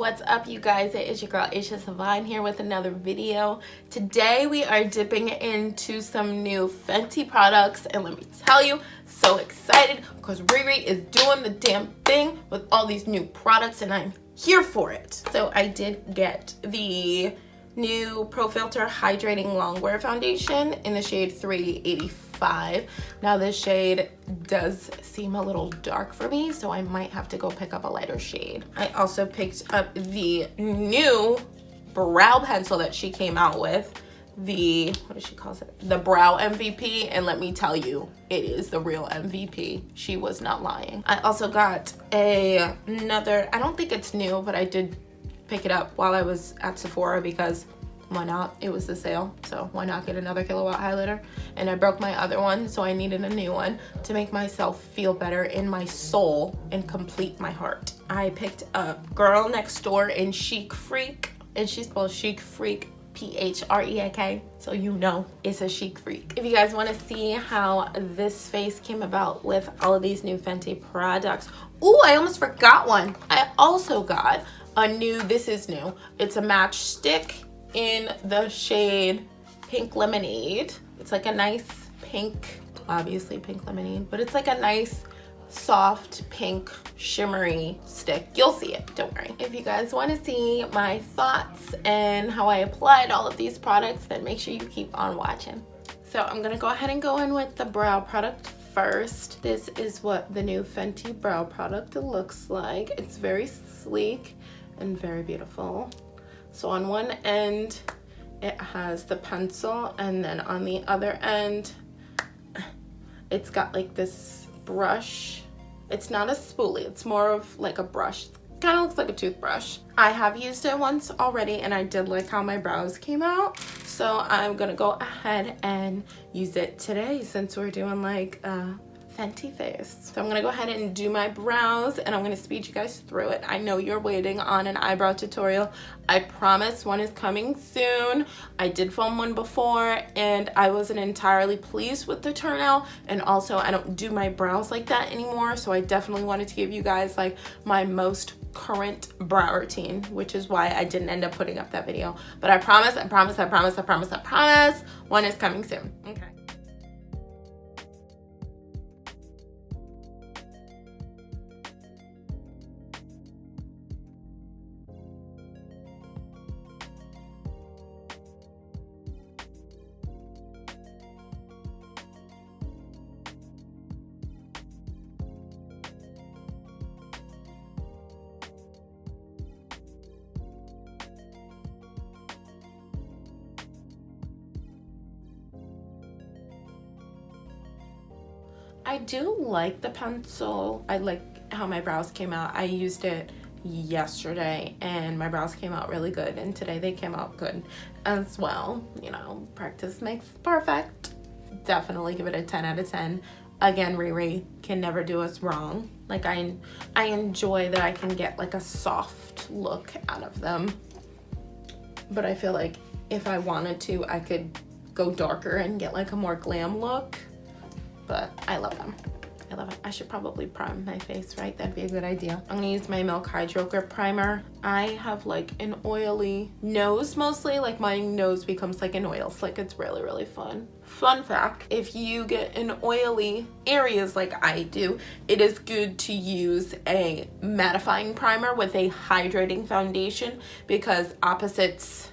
What's up, you guys? It is your girl Aisha Savón here with another video. Today we are dipping into some new Fenty products, and let me tell you, so excited because Riri is doing the damn thing with all these new products and I'm here for it. So I did get the new Pro Filt'r Hydrating Longwear foundation in the shade 385. Now this shade does seem a little dark for me, so I might have to go pick up a lighter shade. I also picked up the new brow pencil that she came out with, the, what does she call it? The Brow MVP, and let me tell you, it is the real MVP. She was not lying. I also got another, I don't think it's new, but I did pick it up while I was at Sephora because why not? It was the sale, so why not get another Killawatt highlighter? And I broke my other one, so I needed a new one to make myself feel better in my soul and complete my heart. I picked up Girl Next Door in Chic Phreak, and she spells Chic Phreak Phreak, so you know it's a Chic Phreak. If you guys want to see how this face came about with all of these new Fenty products, ooh, I almost forgot one. I also got a new, this is new, it's a Matchstick in the shade Pink Lemonade. It's like a nice pink, obviously pink lemonade, but it's like a nice soft pink shimmery stick. You'll see it, don't worry. If you guys want to see my thoughts and how I applied all of these products, then make sure you keep on watching. So I'm gonna go ahead and go in with the brow product first. This is what the new Fenty brow product looks like. It's very sleek and very beautiful. So on one end it has the pencil, and then on the other end it's got like this brush. It's not a spoolie, it's more of like a brush. Kind of looks like a toothbrush. I have used it once already and I did like how my brows came out, so I'm gonna go ahead and use it today since we're doing like Fenty face. So I'm gonna go ahead and do my brows, and I'm gonna speed you guys through it. I know you're waiting on an eyebrow tutorial. I promise one is coming soon. I did film one before and I wasn't entirely pleased with the turnout, and also I don't do my brows like that anymore, so I definitely wanted to give you guys like my most current brow routine, which is why I didn't end up putting up that video. But I promise one is coming soon. Okay. I do like the pencil. I like how my brows came out. I used it yesterday and my brows came out really good, and today they came out good as well. You know, practice makes perfect. Definitely give it a 10 out of 10. Again, Riri can never do us wrong. Like I enjoy that I can get like a soft look out of them, but I feel like if I wanted to, I could go darker and get like a more glam look. But I love them. I love it. I should probably prime my face, right? That'd be a good idea. I'm gonna use my Milk Hydro Grip Primer. I have like an oily nose mostly. Like my nose becomes like an oil slick. It's really, really fun. Fun fact, if you get in oily areas like I do, it is good to use a mattifying primer with a hydrating foundation, because opposites,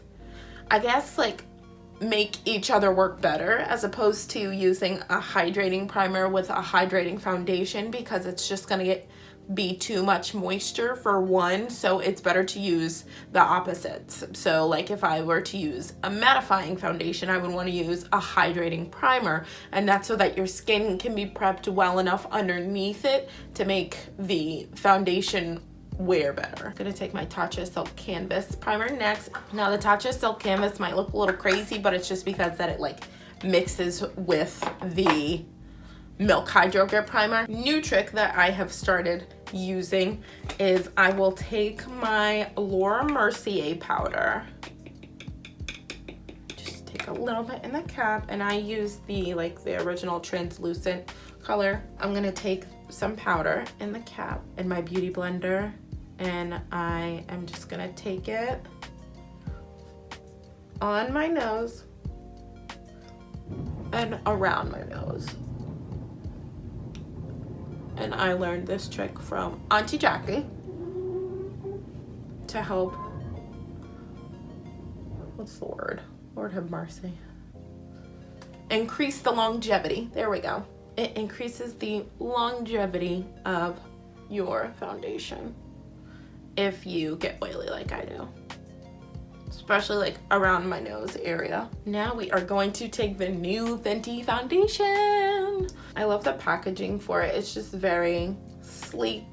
I guess, like make each other work better, as opposed to using a hydrating primer with a hydrating foundation, because it's just gonna be too much moisture for one, so it's better to use the opposites. So like if I were to use a mattifying foundation, I would want to use a hydrating primer, and that's so that your skin can be prepped well enough underneath it to make the foundation wear better. I'm gonna take my Tatcha Silk Canvas primer next. Now the Tatcha Silk Canvas might look a little crazy, but it's just because that it like mixes with the Milk Hydro Grip Primer. New trick that I have started using is I will take my Laura Mercier powder, just take a little bit in the cap, and I use the original translucent color. I'm gonna take some powder in the cap in my beauty blender and I am just gonna take it on my nose and around my nose. And I learned this trick from Auntie Jackie to help, what's the word? Lord have mercy. Increase the longevity. There we go. It increases the longevity of your foundation if you get oily like I do, especially like around my nose area. Now we are going to take the new Fenty foundation. I love the packaging for it. It's just very sleek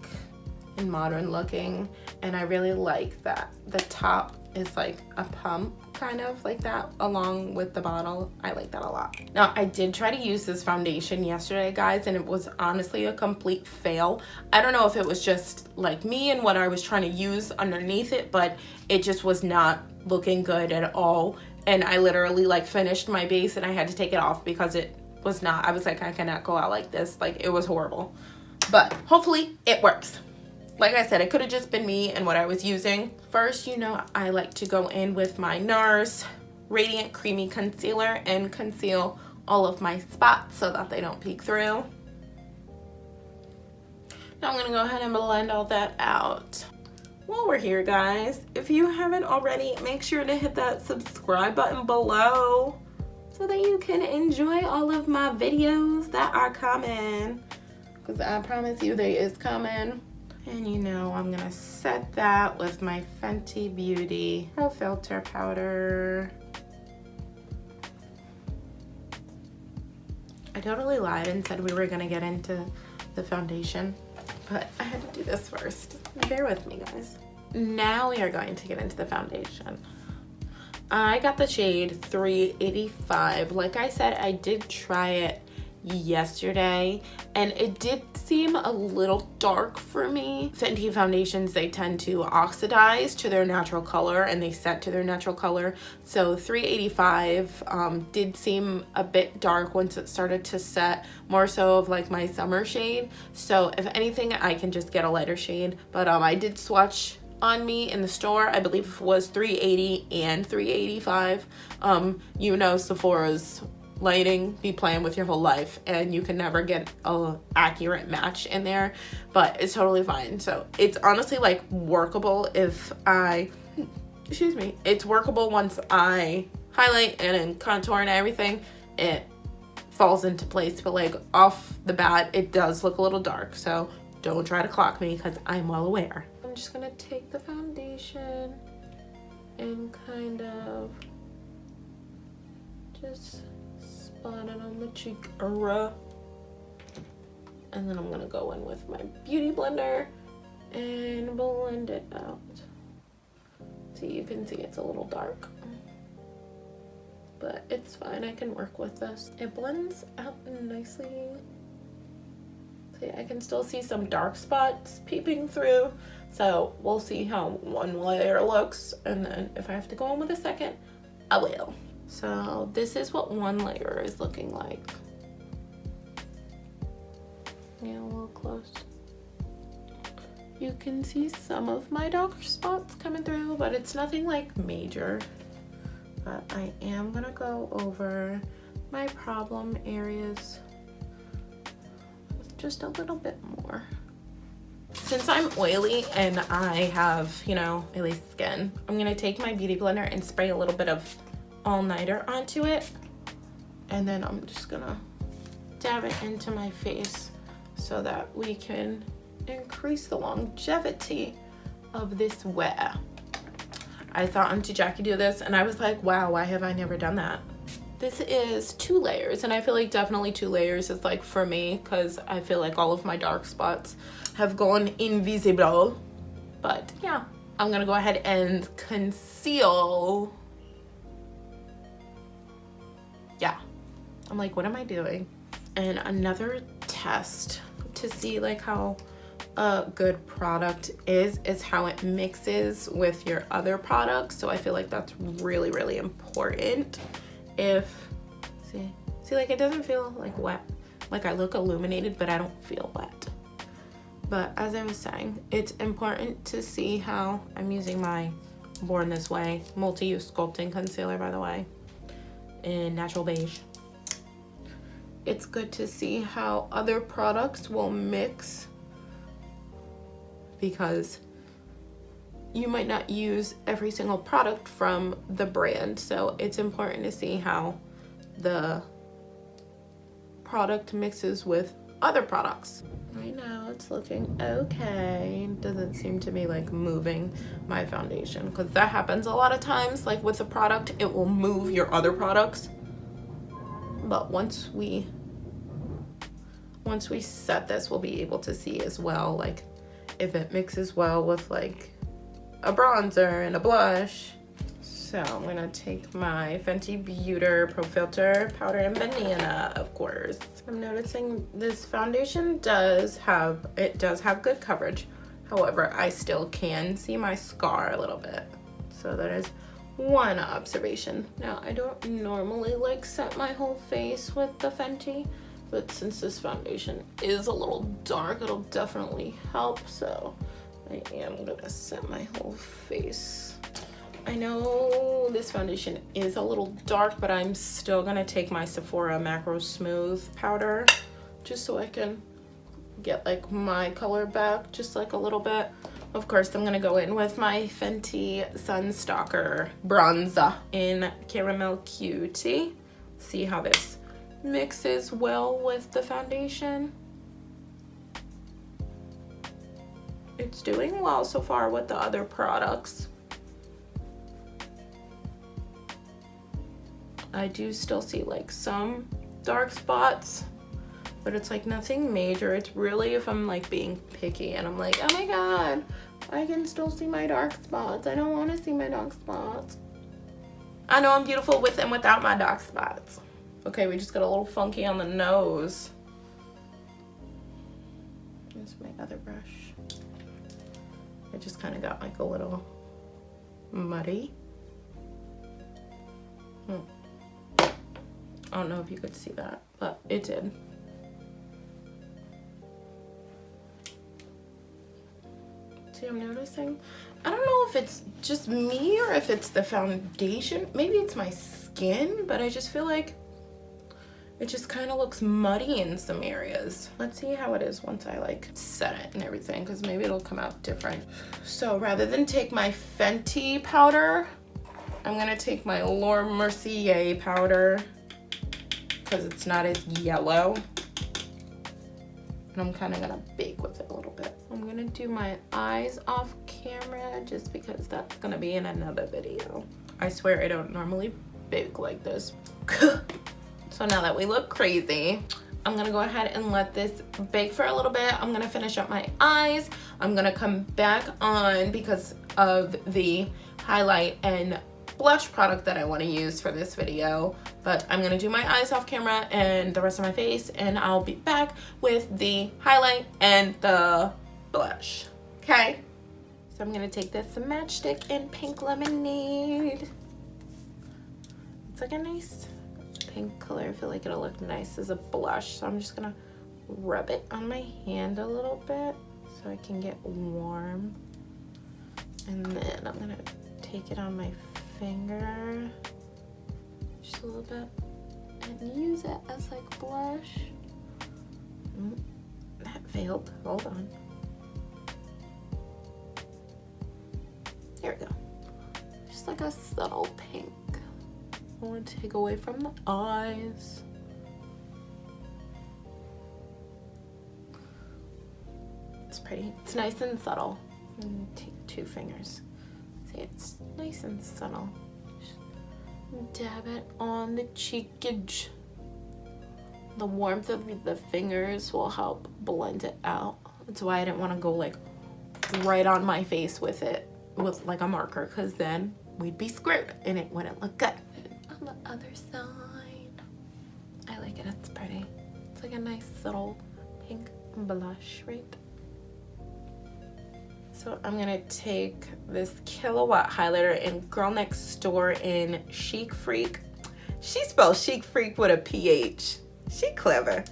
and modern looking, and I really like that the top is like a pump kind of like that along with the bottle. I like that a lot. Now I did try to use this foundation yesterday, guys, and it was honestly a complete fail. I don't know if it was just like me and what I was trying to use underneath it, but it just was not looking good at all. And I literally like finished my base and I had to take it off because it was not, I was like, I cannot go out like this. Like, it was horrible, but hopefully it works. Like I said, it could have just been me and what I was using. First, you know, I like to go in with my NARS Radiant Creamy Concealer and conceal all of my spots so that they don't peek through. Now I'm gonna go ahead and blend all that out. While we're here, guys, if you haven't already, make sure to hit that subscribe button below so that you can enjoy all of my videos that are coming. Because I promise you they is coming. And you know, I'm gonna set that with my Fenty Beauty Pro Filter powder. I totally lied and said we were gonna get into the foundation, but I had to do this first. Bear with me, guys. Now we are going to get into the foundation. I got the shade 385. Like I said, I did try it yesterday and it did seem a little dark for me. Fenty foundations, they tend to oxidize to their natural color and they set to their natural color. So 385 did seem a bit dark once it started to set, more so of like my summer shade. So if anything, I can just get a lighter shade. But I did swatch on me in the store. I believe it was 380 and 385. You know, Sephora's lighting be playing with your whole life and you can never get a accurate match in there, but it's totally fine. So it's honestly like workable if I, excuse me, it's workable once I highlight and then contour and everything, it falls into place. But like off the bat, it does look a little dark, so don't try to clock me because I'm well aware. I'm just gonna take the foundation and kind of just spot it on the cheek area, and then I'm gonna go in with my beauty blender and blend it out. So you can see it's a little dark, but it's fine. I can work with this. It blends out nicely. See, I can still see some dark spots peeping through, so we'll see how one layer looks, and then if I have to go in with a second, I will. So this is what one layer is looking like. Yeah, a little close. You can see some of my dark spots coming through, but it's nothing like major. But I am gonna go over my problem areas with just a little bit more. Since I'm oily and I have, you know, oily skin, I'm gonna take my beauty blender and spray a little bit of all-nighter onto it, and then I'm just gonna dab it into my face so that we can increase the longevity of this wear. I saw Auntie Jackie do this and I was like, wow, why have I never done that? This is 2 layers, and I feel like definitely 2 layers is like for me, because I feel like all of my dark spots have gone invisible. But yeah, I'm gonna go ahead and conceal. Yeah, I'm like, what am I doing? And another test to see like how a good product is how it mixes with your other products. So I feel like that's really, really important. If, see like it doesn't feel like wet. Like I look illuminated, but I don't feel wet. But as I was saying, it's important to see how I'm using my Born This Way multi-use sculpting concealer, by the way, in natural beige. It's good to see how other products will mix, because you might not use every single product from the brand, so it's important to see how the product mixes with other products. Right now it's looking okay. Doesn't seem to be like moving my foundation, because that happens a lot of times. Like with a product, it will move your other products. But once we set this, we'll be able to see as well, like if it mixes well with like a bronzer and a blush. So I'm gonna take my Fenty Beauty Pro Filter Powder and Banana, of course. I'm noticing this foundation does have good coverage. However, I still can see my scar a little bit. So that is one observation. Now, I don't normally like set my whole face with the Fenty, but since this foundation is a little dark, it'll definitely help. So I am gonna set my whole face. I know this foundation is a little dark, but I'm still gonna take my Sephora Macro Smooth powder just so I can get like my color back just like a little bit. Of course, I'm gonna go in with my Fenty Sunstalker bronzer in Caramel Cutie. See how this mixes well with the foundation. It's doing well so far with the other products. I do still see like some dark spots, but it's like nothing major. It's really if I'm like being picky and I'm like, oh my god, I can still see my dark spots. I don't want to see my dark spots. I know I'm beautiful with and without my dark spots. Okay, we just got a little funky on the nose. Here's my other brush. It just kind of got like a little muddy. I don't know if you could see that, but it did. See, I'm noticing. I don't know if it's just me or if it's the foundation. Maybe it's my skin, but I just feel like it just kind of looks muddy in some areas. Let's see how it is once I like set it and everything, because maybe it'll come out different. So rather than take my Fenty powder, I'm gonna take my Laura Mercier powder, because it's not as yellow. And I'm kind of gonna bake with it a little bit. I'm gonna do my eyes off camera just because that's gonna be in another video. I swear I don't normally bake like this. So now that we look crazy, I'm gonna go ahead and let this bake for a little bit. I'm gonna finish up my eyes. I'm gonna come back on because of the highlight and blush product that I want to use for this video, but I'm gonna do my eyes off camera and the rest of my face, and I'll be back with the highlight and the blush. Okay, so I'm gonna take this Matchstick in Pink Lemonade. It's like a nice pink color. I feel like it'll look nice as a blush, so I'm just gonna rub it on my hand a little bit so I can get warm, and then I'm gonna take it on my finger just a little bit and use it as like blush. That failed. Hold on. Here we go. Just like a subtle pink. I want to take away from the eyes. It's pretty. It's nice and subtle. And take 2 fingers. See, it's nice and subtle. Just dab it on the cheekage. The warmth of the fingers will help blend it out. That's why I didn't want to go like right on my face with it with like a marker, because then we'd be screwed and it wouldn't look good. On the other side, I like it. It's pretty. It's like a nice little pink blush, right? So I'm gonna take this Killawatt highlighter in Girl Next Door in Chic Phreak. She spells Chic Phreak with a PH. She clever.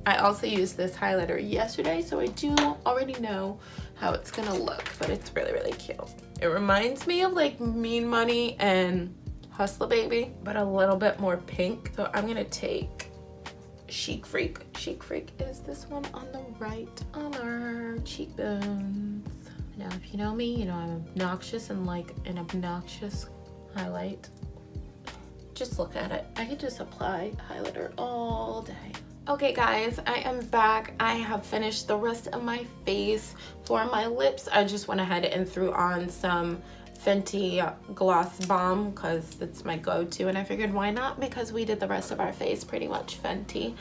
I also used this highlighter yesterday, so I do already know how it's gonna look, but it's really, really cute. It reminds me of like Mean Money and Hustler Baby, but a little bit more pink. So I'm gonna take Chic Phreak. Chic Phreak is this one on the right on our cheekbones. Now, if you know me, you know I'm obnoxious and like an obnoxious highlight. Just look at it. I could just apply highlighter all day. Okay guys, I am back. I have finished the rest of my face. For my lips, I just went ahead and threw on some Fenty Gloss Bomb because that's my go-to, and I figured why not, because we did the rest of our face pretty much Fenty.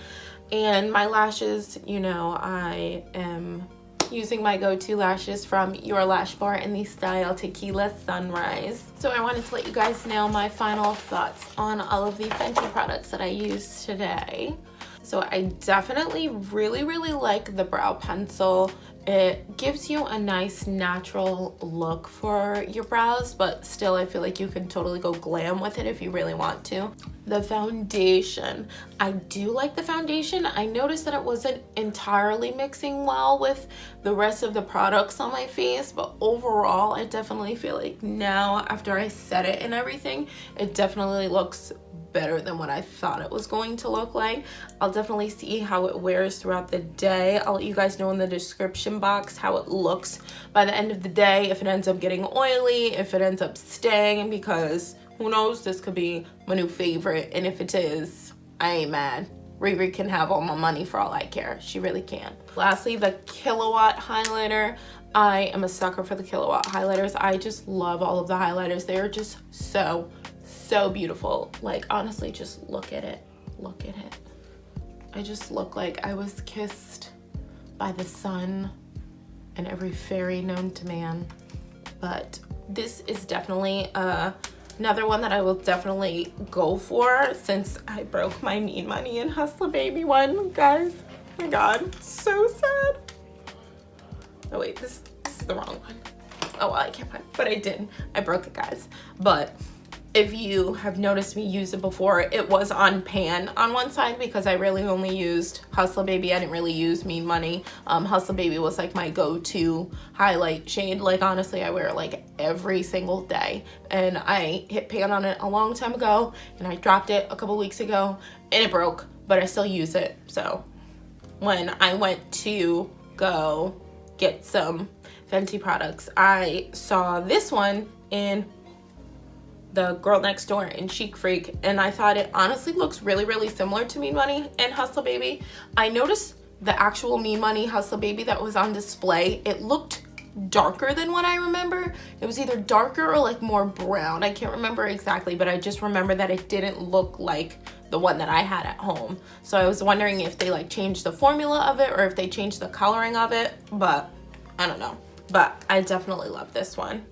And my lashes, you know, I am using my go-to lashes from Your Lash Bar in the style Tequila Sunrise. So I wanted to let you guys know my final thoughts on all of the Fenty products that I used today. So I definitely really like the brow pencil. It gives you a nice natural look for your brows, but still I feel like you can totally go glam with it if you really want to. The foundation, I do like the foundation. I noticed that it wasn't entirely mixing well with the rest of the products on my face, but overall I definitely feel like now after I set it and everything, it definitely looks better than what I thought it was going to look like. I'll definitely see how it wears throughout the day. I'll let you guys know in the description box how it looks by the end of the day, if it ends up getting oily, if it ends up staying, because who knows, this could be my new favorite, and if it is, I ain't mad. Riri can have all my money for all I care. She really can. Lastly, the Killawatt highlighter. I am a sucker for the Killawatt highlighters. I just love all of the highlighters. They're just so beautiful. Like, honestly, just look at it. Look at it. I just look like I was kissed by the sun and every fairy known to man. But this is definitely another one that I will definitely go for since I broke my Mean Money and Hustler Baby one, guys. Oh my god, so sad. Oh wait, this is the wrong one. Oh well, I can't find it, but I did. I broke it, guys. But if you have noticed me use it before, it was on pan on one side because I really only used Hustler Baby. I didn't really use Mean Money. Hustler Baby was like my go-to highlight shade. Like, honestly, I wear it like every single day. And I hit pan on it a long time ago, and I dropped it a couple weeks ago, and it broke, but I still use it. So when I went to go get some Fenty products, I saw this one in the Girl Next Door in Chic Phreak, and I thought it honestly looks really similar to Mean Money and Hustler Baby. I noticed the actual Mean Money Hustler Baby that was on display, it looked darker than what I remember. It was either darker or like more brown. I can't remember exactly, but I just remember that it didn't look like the one that I had at home. So I was wondering if they like changed the formula of it or if they changed the coloring of it, but I don't know. But I definitely love this one.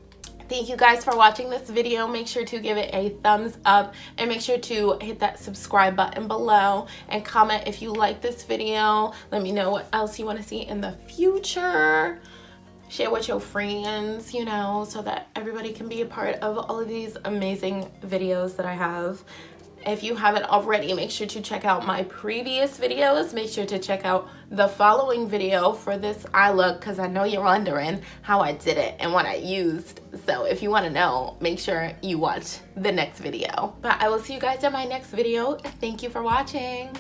Thank you guys for watching this video. Make sure to give it a thumbs up and make sure to hit that subscribe button below and comment if you like this video. Let me know what else you want to see in the future. Share with your friends, you know, so that everybody can be a part of all of these amazing videos that I have. If you haven't already, make sure to check out my previous videos. Make sure to check out the following video for this eye look, because I know you're wondering how I did it and what I used. So if you want to know, make sure you watch the next video. But I will see you guys in my next video. Thank you for watching.